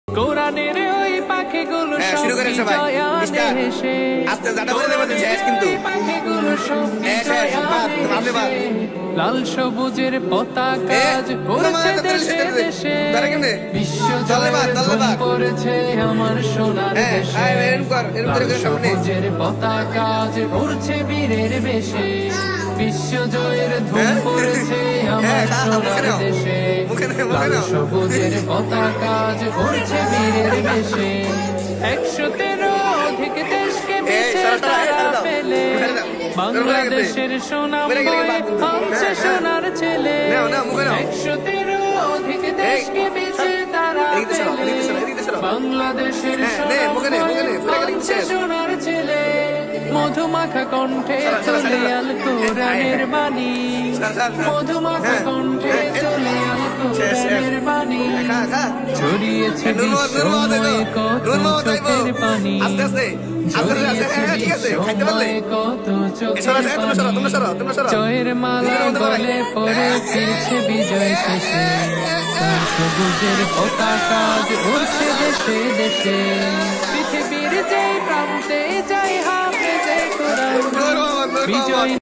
কোরআনের ওই পাখিগুলো শুরু করেন সবাই। আস্তে জানা বলে দেবেন শেষ কিন্তু পাখিগুলো সব লাল সবুজের পতাকা উড়ছে দেশে দেশে বিশ্ব জলে পড়েছে আমার সোনার দেশে লাল সবুজের পতাকা উড়ছে বীরের বেশে বিশ্ব জয়ের ধুম পড়েছে আমার সোনার দেশে লাল সবুজের পতাকা উড়ছে বীরের বেশে 113 অধিক দেশকে বেছে তারা পেলে বাংলাদেশের সোনাময় হচ্ছে সোনার ছেলে 113 অধিক দেশকে বেছে তারা পেলে বাংলাদেশের সোনাময় হচ্ছে সোনার ছেলে মধুমাখা কণ্ঠে তোলে আল কোরআনের বাণী মধুমাখা কণ্ঠে তোলে আল কোরআনের বাণী ছড়িয়েছে বিশ্বময় কত চোখের পানি ছড়িয়েছে বিশ্বময় কত চোখের পানি জয়ের মালা গলে পড়ে ফিরছে বিজয় শেষে সবুজের পতাকা উড়ছে দেশে দেশে পৃথিবীর যে প্রান্তে যাই হাফেজে কোরআন বিজয়